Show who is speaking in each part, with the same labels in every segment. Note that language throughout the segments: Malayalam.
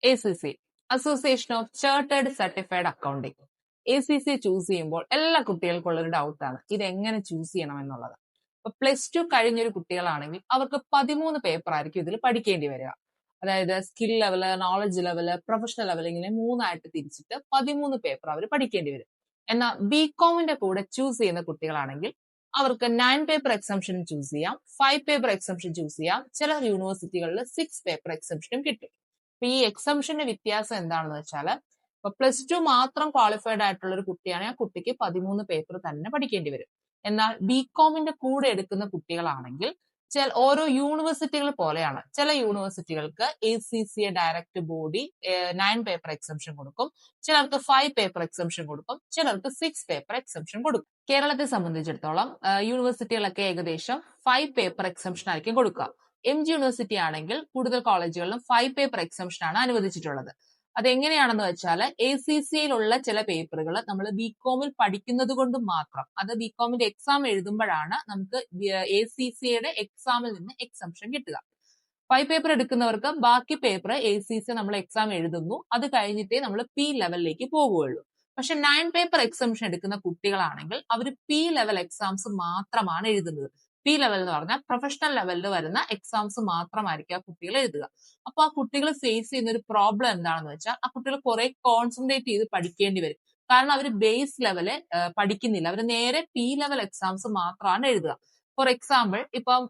Speaker 1: ACC, Association of Chartered Certified Accounting. ACC choose ചെയ്യുമ്പോൾ എല്ലാ കുട്ടികൾക്കും ഉള്ളൊരു ഡൗട്ടാണ് ഇത് എങ്ങനെ ചൂസ് ചെയ്യണം എന്നുള്ളത്. ഇപ്പൊ +2 കഴിഞ്ഞൊരു കുട്ടികളാണെങ്കിൽ അവർക്ക് 13 പേപ്പർ ആയിരിക്കും ഇതിൽ പഠിക്കേണ്ടി വരിക. അതായത് skill level, knowledge level, professional level ഇങ്ങനെ 3ആയിട്ട് തിരിച്ചിട്ട് 13 പേപ്പർ അവർ പഠിക്കേണ്ടി വരും. എന്നാൽ ബികോമിന്റെ കൂടെ ചൂസ് ചെയ്യുന്ന കുട്ടികളാണെങ്കിൽ അവർക്ക് 9 പേപ്പർ എക്സംഷൻ ചൂസ് ചെയ്യാം, 5 പേപ്പർ എക്സംഷൻ ചൂസ് ചെയ്യാം, ചില യൂണിവേഴ്സിറ്റികളിൽ 6 പേപ്പർ എക്സംഷനും കിട്ടും. അപ്പൊ ഈ എക്സംഷന്റെ വ്യത്യാസം എന്താണെന്ന് വെച്ചാൽ ഇപ്പൊ +2 മാത്രം ക്വാളിഫൈഡ് ആയിട്ടുള്ള ഒരു കുട്ടിയാണെങ്കിൽ ആ കുട്ടിക്ക് 13 പേപ്പർ തന്നെ പഠിക്കേണ്ടി വരും. എന്നാൽ ബികോമിന്റെ കൂടെ എടുക്കുന്ന കുട്ടികളാണെങ്കിൽ ഓരോ യൂണിവേഴ്സിറ്റികൾ പോലെയാണ്. ചില യൂണിവേഴ്സിറ്റികൾക്ക് ACCA direct body 9 paper exemption കൊടുക്കും, ചിലർക്ക് 5 പേപ്പർ എക്സംഷൻ കൊടുക്കും, ചിലർക്ക് 6 പേപ്പർ എക്സംഷൻ കൊടുക്കും. കേരളത്തെ സംബന്ധിച്ചിടത്തോളം യൂണിവേഴ്സിറ്റികളൊക്കെ ഏകദേശം 5 പേപ്പർ എക്സംഷൻ ആയിരിക്കും കൊടുക്കുക. MG യൂണിവേഴ്സിറ്റി ആണെങ്കിൽ കൂടുതൽ കോളേജുകളിലും 5 പേപ്പർ എക്സംഷൻ ആണ് അനുവദിച്ചിട്ടുള്ളത്. അതെങ്ങനെയാണെന്ന് വെച്ചാൽ ACCയിലുള്ള ചില പേപ്പറുകൾ നമ്മൾ ബികോമിൽ പഠിക്കുന്നത് കൊണ്ട് മാത്രം, അത് ബികോമിന്റെ എക്സാം എഴുതുമ്പോഴാണ് നമുക്ക് ACCയുടെ എക്സാമിൽ നിന്ന് എക്സംഷൻ കിട്ടുക. 5 പേപ്പർ എടുക്കുന്നവർക്ക് ബാക്കി പേപ്പർ ACC നമ്മൾ എക്സാം എഴുതുന്നു, അത് കഴിഞ്ഞിട്ടേ നമ്മൾ P ലെവലിലേക്ക് പോകുകയുള്ളൂ. പക്ഷെ 9 പേപ്പർ എക്സംഷൻ എടുക്കുന്ന കുട്ടികളാണെങ്കിൽ അവർ P ലെവൽ എക്സാംസ് മാത്രമാണ് എഴുതുന്നത്. P ലെവൽ എന്ന് പറഞ്ഞാൽ പ്രൊഫഷണൽ ലെവലിൽ വരുന്ന എക്സാംസ് മാത്രമായിരിക്കും ആ കുട്ടികൾ എഴുതുക. അപ്പൊ ആ കുട്ടികൾ ഫേസ് ചെയ്യുന്ന ഒരു പ്രോബ്ലം എന്താണെന്ന് വെച്ചാൽ ആ കുട്ടികൾ കുറെ കോൺസെൻട്രേറ്റ് ചെയ്ത് പഠിക്കേണ്ടി വരും. കാരണം അവർ ബേസ് ലെവല് പഠിക്കുന്നില്ല, അവർ നേരെ P ലെവൽ എക്സാംസ് മാത്രമാണ് എഴുതുക. ഫോർ എക്സാമ്പിൾ ഇപ്പം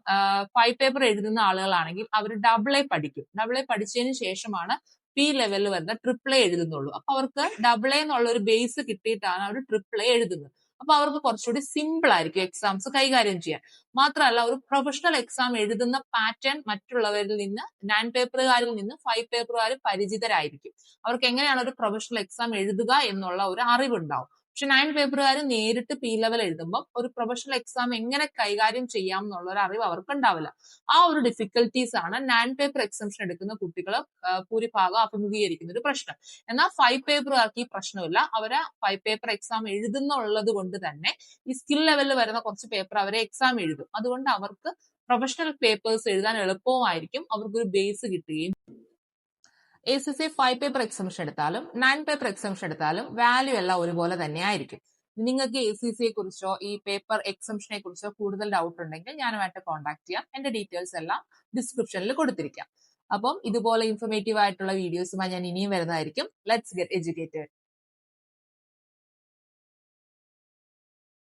Speaker 1: 5 പേപ്പർ എഴുതുന്ന ആളുകളാണെങ്കിൽ അവർ AA പഠിക്കും. AA പഠിച്ചതിന് ശേഷമാണ് P ലെവലിൽ വരുന്ന AAA എഴുതുന്നുള്ളൂ. അപ്പൊ അവർക്ക് AA എന്നുള്ള ഒരു ബേസ് കിട്ടിയിട്ടാണ് അവർ AAA എഴുതുന്നത്. അപ്പൊ അവർക്ക് കുറച്ചുകൂടി സിമ്പിൾ ആയിരിക്കും എക്സാംസ് കൈകാര്യം ചെയ്യാൻ. മാത്രമല്ല ഒരു പ്രൊഫഷണൽ എക്സാം എഴുതുന്ന പാറ്റേൺ മറ്റുള്ളവരിൽ നിന്ന് 9 പേപ്പറുകാരിൽ നിന്ന് 5 പേപ്പറുകാർ പരിചിതരായിരിക്കും. അവർക്ക് എങ്ങനെയാണ് ഒരു പ്രൊഫഷണൽ എക്സാം എഴുതുക എന്നുള്ള ഒരു അറിവുണ്ടാവും. പക്ഷെ 9 പേപ്പറുകാർ നേരിട്ട് P ലെവൽ എഴുതുമ്പോൾ ഒരു പ്രൊഫഷണൽ എക്സാം എങ്ങനെ കൈകാര്യം ചെയ്യാം എന്നുള്ള ഒരു അറിവ് അവർക്ക് ഉണ്ടാവില്ല. ആ ഒരു ഡിഫിക്കൽട്ടീസ് ആണ് 9 പേപ്പർ എക്സംഷൻ എടുക്കുന്ന കുട്ടികൾ ഭൂരിഭാഗം അഭിമുഖീകരിക്കുന്ന ഒരു പ്രശ്നം. എന്നാൽ 5 പേപ്പറുകാർക്ക് ഈ പ്രശ്നമില്ല. അവര് 5 പേപ്പർ എക്സാം എഴുതുന്നുള്ളത് കൊണ്ട് തന്നെ ഈ സ്കിൽ ലെവലിൽ വരുന്ന കുറച്ച് പേപ്പർ അവരെ എക്സാം എഴുതും. അതുകൊണ്ട് അവർക്ക് പ്രൊഫഷണൽ പേപ്പേഴ്സ് എഴുതാൻ എളുപ്പമായിരിക്കും, അവർക്കൊരു ബേസ് കിട്ടുകയും. ACC 5 പേപ്പർ എക്സംഷൻ എടുത്താലും 9 പേപ്പർ എക്സംഷൻ എടുത്താലും വാല്യൂ എല്ലാം ഒരുപോലെ തന്നെ ആയിരിക്കും. നിങ്ങൾക്ക് ACCയെ കുറിച്ചോ ഈ പേപ്പർ എക്സംഷനെ കുറിച്ചോ കൂടുതൽ ഡൗട്ട് ഉണ്ടെങ്കിൽ ഞാനുമായിട്ട് കോൺടാക്ട് ചെയ്യാം. എന്റെ ഡീറ്റെയിൽസ് എല്ലാം ഡിസ്ക്രിപ്ഷനിൽ കൊടുത്തിരിക്കാം. അപ്പം ഇതുപോലെ ഇൻഫോർമേറ്റീവ് ആയിട്ടുള്ള വീഡിയോസുമായി ഞാൻ ഇനിയും വരുന്നതായിരിക്കും. Let's get educated.